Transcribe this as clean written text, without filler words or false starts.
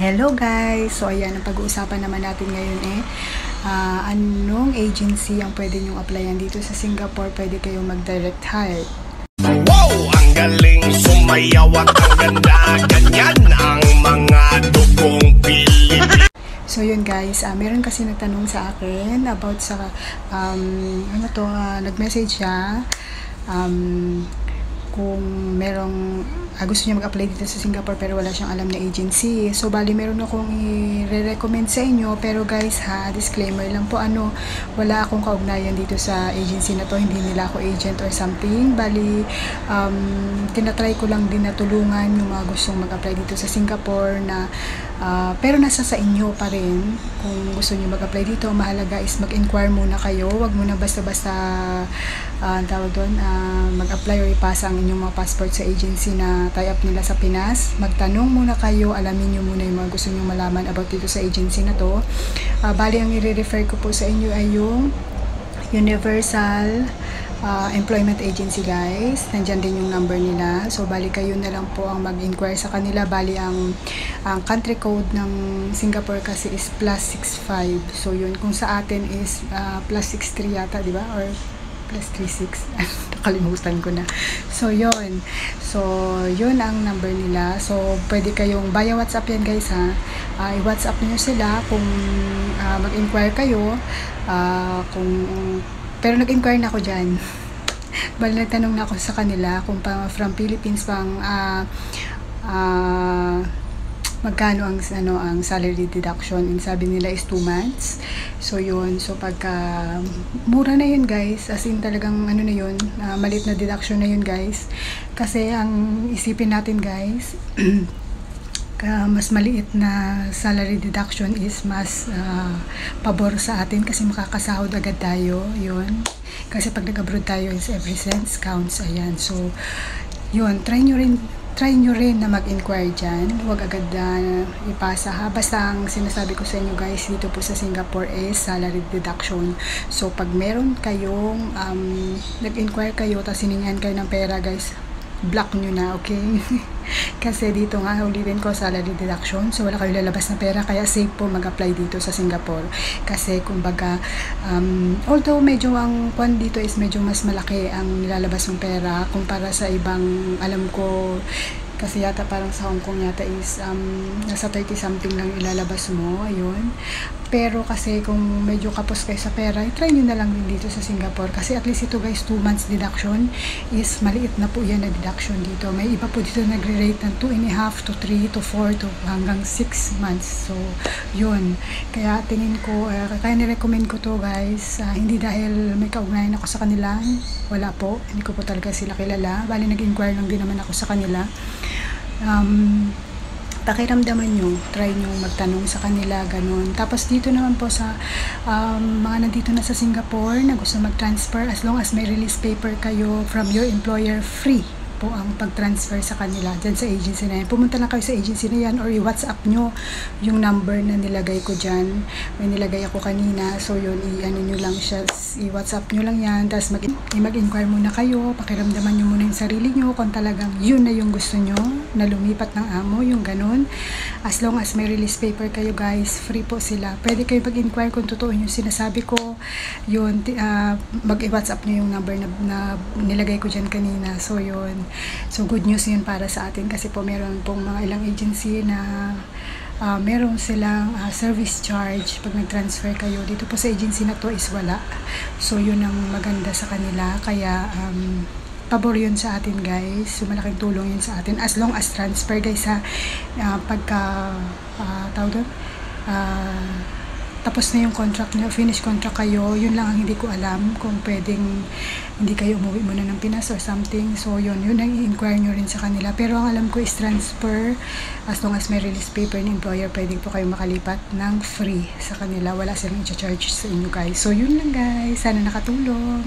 Hello guys! So ayan, ang pag-uusapan naman natin ngayon anong agency ang pwede nyong applyan dito sa Singapore, pwede kayong mag-direct hire. Wow! Ang galing sumayaw at ang ganda, ganyan ang mga dugong Pilipino. So yun guys, meron kasi nagtanong sa akin about sa, nag-message siya, kung merong gusto niya mag-apply dito sa Singapore pero wala siyang alam na agency. So bali meron akong i-recommend sa inyo, pero guys disclaimer lang po, wala akong kaugnayan dito sa agency na to, hindi nila ako agent or something. Bali tinatry ko lang din na tulungan yung mga gustong mag-apply dito sa Singapore na pero nasa sa inyo pa rin kung gusto niyo mag-apply dito. Mahalaga is mag-inquire muna kayo, wag muna basta-basta mag-apply or ipasa ang inyong mga passport sa agency na tie-up nila sa Pinas. Magtanong muna kayo, alamin nyo muna yung mga gusto nyo malaman about dito sa agency na to. Bali, ang i-refer ko po sa inyo ay yung Universal Employment Agency guys. Nandyan din yung number nila. So, bali kayo na lang po ang mag-inquire sa kanila. Bali, ang country code ng Singapore kasi is +65. So, yun. Kung sa atin is +63 yata, di ba? Or +36. Nakalimutan ko na. So, yun. So, yun ang number nila. So, pwede kayong via WhatsApp yan guys ha. I-WhatsApp nyo sila kung mag-inquire kayo. Pero nag-inquire na ako dyan. Bali, nagtanong na ako sa kanila kung from Philippines magkano ang salary deduction, and sabi nila is 2 months. So yun, so pagka mura na yun guys, as in talagang na yun, maliit na deduction na yun guys, kasi ang isipin natin guys mas maliit na salary deduction is mas pabor sa atin kasi makakasahod agad tayo. Yun, kasi pag nag-abroad tayo is every cent counts. Ayan, so yun, try nyo rin na mag-inquire dyan. Huwag agad ipasa ha. Basta ang sinasabi ko sa inyo guys, dito po sa Singapore is salary deduction. So pag meron kayong nag-inquire kayo tapos hiningan kayo ng pera guys, block nyo na, okay? Kasi dito nga, ulitin ko, salary deduction. So wala kayo lalabas na pera, kaya safe po mag-apply dito sa Singapore. Kasi kumbaga, although medyo ang kwan dito is medyo mas malaki ang nilalabas ng pera kumpara sa ibang, alam ko, kasi yata parang sa Hong Kong yata is nasa 30 something lang ilalabas mo, ayun. Pero kasi kung medyo kapos kayo sa pera, try nyo na lang din dito sa Singapore. Kasi at least ito guys, 2 months deduction is maliit na po yan na deduction dito. May iba po dito nagre-rate ng 2.5 to 3 to 4 to hanggang 6 months. So, yun. Kaya tingin ko, kaya nirecommend ko to guys. Hindi dahil may kaugnayan ako sa kanila. Wala po. Hindi ko po talaga sila kilala. Bali, nag-inquire lang din naman ako sa kanila. Pakiramdaman nyo, try nyo magtanong sa kanila, ganun. Tapos dito naman po sa mga nandito na sa Singapore na gusto mag-transfer, as long as may release paper kayo from your employer, free po ang pag-transfer sa kanila dyan sa agency na yan. Pumunta lang kayo sa agency na yan or i-WhatsApp nyo yung number na nilagay ko dyan. May nilagay ako kanina. So yun, i-ano nyo lang siya, i-WhatsApp nyo lang yan. Tapos mag-inquire muna kayo, pakiramdaman nyo muna yung sarili nyo kung talagang yun na yung gusto nyo na lumipat ng amo, yung ganun. As long as may release paper kayo guys, free po sila. Pwede kayo mag-inquire kung totoo yung sinasabi ko. Yun, mag-WhatsApp nyo yung number na nilagay ko dyan kanina. So yun. So good news yun para sa atin kasi po meron pong mga ilang agency na meron silang service charge pag nag-transfer kayo. Dito po sa agency na to is wala. So yun ang maganda sa kanila. Kaya pabor yun sa atin guys. So malaking tulong yun sa atin. As long as transfer guys ha. Pagka tapos na yung contract nyo, finish contract kayo, yun lang ang hindi ko alam kung pwedeng hindi kayo umuwi muna ng Pinas or something. So yun ang i-inquire nyo rin sa kanila. Pero ang alam ko is transfer, as long as may release paper ng employer, pwede po kayo makalipat ng free sa kanila. Wala silang i-charge sa inyo guys. So yun lang guys, sana nakatulong.